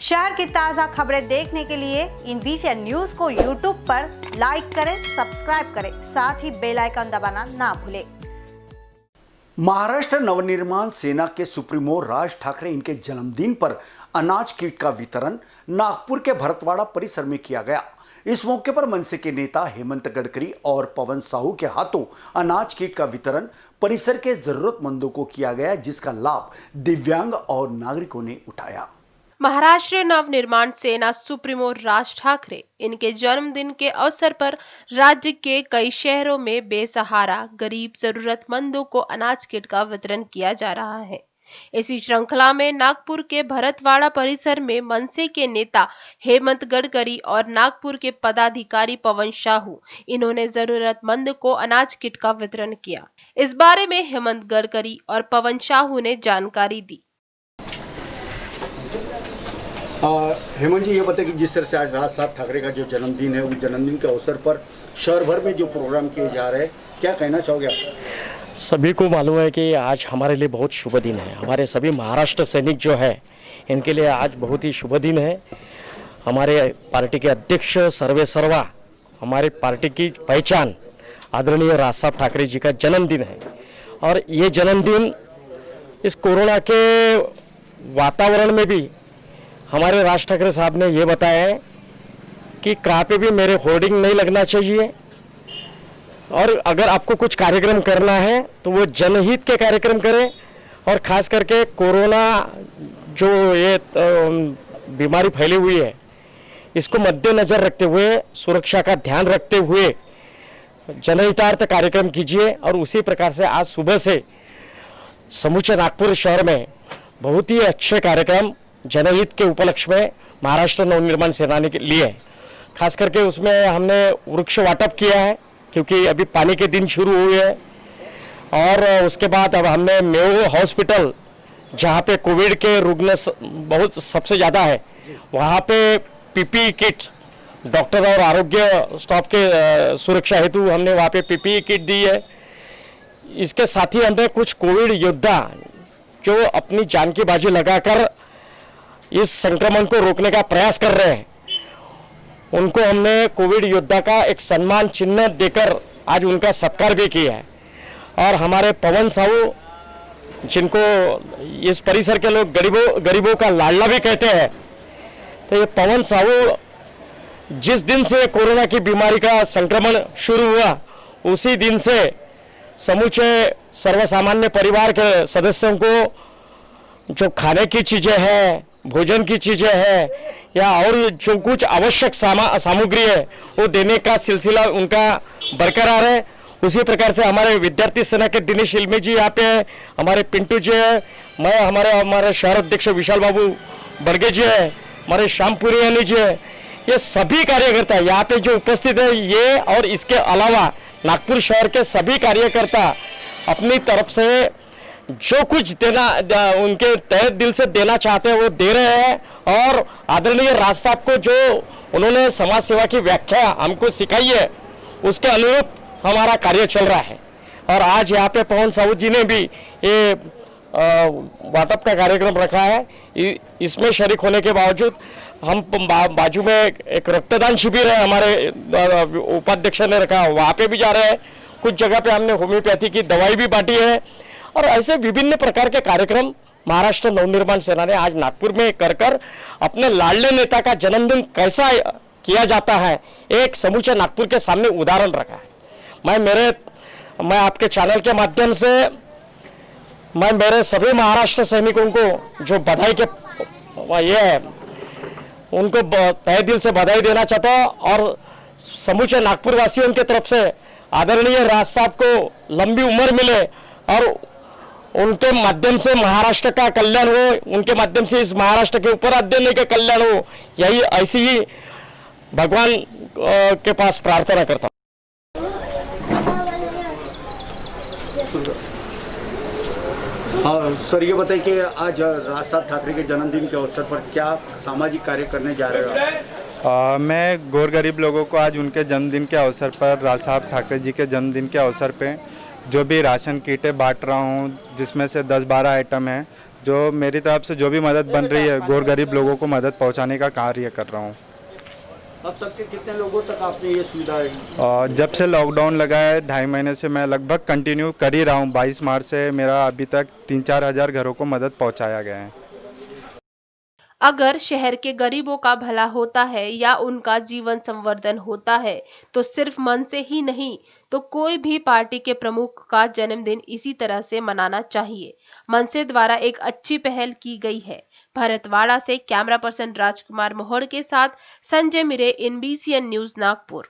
शहर की ताज़ा खबरें देखने के लिए इन VCN न्यूज को YouTube पर लाइक करें, सब्सक्राइब करें, साथ ही बेल आइकन दबाना ना भूलें। महाराष्ट्र नवनिर्माण सेना के सुप्रीमो राज ठाकरे इनके जन्मदिन पर अनाज किट का वितरण नागपुर के भरतवाड़ा परिसर में किया गया। इस मौके पर मनसे के नेता हेमंत गडकरी और पवन साहू के हाथों अनाज किट का वितरण परिसर के जरूरतमंदों को किया गया, जिसका लाभ दिव्यांग और नागरिकों ने उठाया। महाराष्ट्र नवनिर्माण सेना सुप्रीमो राज ठाकरे इनके जन्मदिन के अवसर पर राज्य के कई शहरों में बेसहारा गरीब जरूरतमंदों को अनाज किट का वितरण किया जा रहा है। इसी श्रृंखला में नागपुर के भरतवाड़ा परिसर में मनसे के नेता हेमंत गडकरी और नागपुर के पदाधिकारी पवन साहू इन्होंने जरूरतमंद को अनाज किट का वितरण किया। इस बारे में हेमंत गडकरी और पवन साहू ने जानकारी दी। हेमंत जी, ये बताइए कि जिस तरह से आज राज साहब ठाकरे का जो जन्मदिन है, उस जन्मदिन के अवसर पर शहर भर में जो प्रोग्राम किए जा रहे हैं, क्या कहना चाहोगे आप? सभी को मालूम है कि आज हमारे लिए बहुत शुभ दिन है। हमारे सभी महाराष्ट्र सैनिक जो है, इनके लिए आज बहुत ही शुभ दिन है। हमारे पार्टी के अध्यक्ष सर्वेसर्वा, हमारी पार्टी की पहचान आदरणीय राज साहब ठाकरे जी का जन्मदिन है। और ये जन्मदिन इस कोरोना के वातावरण में भी हमारे राज ठाकरे साहब ने ये बताया है कि कहाँ पे भी मेरे होर्डिंग नहीं लगना चाहिए, और अगर आपको कुछ कार्यक्रम करना है तो वो जनहित के कार्यक्रम करें। और खास करके कोरोना जो ये बीमारी फैली हुई है, इसको मद्देनज़र रखते हुए, सुरक्षा का ध्यान रखते हुए जनहितार्थ कार्यक्रम कीजिए। और उसी प्रकार से आज सुबह से समूचे नागपुर शहर में बहुत ही अच्छे कार्यक्रम जनहित के उपलक्ष्य में महाराष्ट्र नवनिर्माण सेना ने लिए। खास करके उसमें हमने वृक्ष वाटप किया है, क्योंकि अभी पानी के दिन शुरू हुए हैं। और उसके बाद अब हमने मेयो हॉस्पिटल, जहाँ पे कोविड के रुग्ण बहुत सबसे ज़्यादा है, वहाँ पे PPE किट, डॉक्टर और आरोग्य स्टाफ के सुरक्षा हेतु हमने वहाँ पे PPE किट दी है। इसके साथ ही हमने कुछ कोविड योद्धा जो अपनी जान की बाजी लगाकर इस संक्रमण को रोकने का प्रयास कर रहे हैं, उनको हमने कोविड योद्धा का एक सम्मान चिन्ह देकर आज उनका सत्कार भी किया है। और हमारे पवन साहू, जिनको इस परिसर के लोग गरीबों का लाडला भी कहते हैं, तो ये पवन साहू जिस दिन से कोरोना की बीमारी का संक्रमण शुरू हुआ, उसी दिन से समूचे सर्वसामान्य परिवार के सदस्यों को जो खाने की चीज़ें हैं, भोजन की चीज़ें हैं, या और जो कुछ आवश्यक सामग्री है, वो देने का सिलसिला उनका बरकरार है। उसी प्रकार से हमारे विद्यार्थी सेना के दिनेश इल्मी जी यहाँ पे है, हमारे पिंटू जी है, मैं हमारे शहर अध्यक्ष विशाल बाबू बड़गे जी है, हमारे श्यामपुरी यानी जी है। ये सभी कार्यकर्ता यहाँ पे जो उपस्थित है, ये और इसके अलावा नागपुर शहर के सभी कार्यकर्ता अपनी तरफ से जो कुछ देना, उनके तहे दिल से देना चाहते हैं, वो दे रहे हैं। और आदरणीय राज साहब को जो उन्होंने समाज सेवा की व्याख्या हमको सिखाई है, उसके अनुरूप हमारा कार्य चल रहा है। और आज यहाँ पे पवन साहू जी ने भी ये वाटअप का कार्यक्रम रखा है। इसमें शरीक होने के बावजूद हम बाजू में एक रक्तदान शिविर है, हमारे उपाध्यक्ष ने रखा, वहाँ पे भी जा रहे हैं। कुछ जगह पे हमने होम्योपैथी की दवाई भी बांटी है। और ऐसे विभिन्न प्रकार के कार्यक्रम महाराष्ट्र नवनिर्माण सेना ने आज नागपुर में कर अपने लाडले नेता का जन्मदिन कैसा किया जाता है, एक समूचे नागपुर के सामने उदाहरण रखा है। मैं आपके चैनल के माध्यम से मैं मेरे सभी महाराष्ट्र सैनिकों को जो बधाई के ये है, उनको तहे दिल से बधाई देना चाहता हूँ। और समूचे नागपुर वासियों की तरफ से आदरणीय राज साहब को लंबी उम्र मिले और उनके माध्यम से महाराष्ट्र का कल्याण हो, उनके माध्यम से इस महाराष्ट्र के ऊपर अध्ययन के कल्याण हो, यही ऐसी ही भगवान के पास प्रार्थना करता हूँ। हाँ सर, ये बताइए कि आज राज साहब ठाकरे के जन्मदिन के अवसर पर क्या सामाजिक कार्य करने जा रहे हो? मैं गौर गरीब लोगों को आज उनके जन्मदिन के अवसर पर, राज साहब ठाकरे जी के जन्मदिन के अवसर पे जो भी राशन किटें बांट रहा हूँ, जिसमें से 10-12 आइटम हैं, जो मेरी तरफ से जो भी मदद बन रही है गौर गरीब लोगों को मदद पहुंचाने का कार्य कर रहा हूं। अब तक के कितने लोगों तक आपने ये सुविधा और जब से लॉकडाउन लगा है 2.5 महीने से मैं लगभग कंटिन्यू कर ही रहा हूं। 22 मार्च से मेरा अभी तक 3-4 हज़ार घरों को मदद पहुंचाया गया है। अगर शहर के गरीबों का भला होता है या उनका जीवन संवर्धन होता है तो सिर्फ मन से ही नहीं तो कोई भी पार्टी के प्रमुख का जन्मदिन इसी तरह से मनाना चाहिए। मनसे द्वारा एक अच्छी पहल की गई है। भरतवाड़ा से कैमरा पर्सन राजकुमार मोहड़ के साथ संजय मिरे, NBCN न्यूज, नागपुर।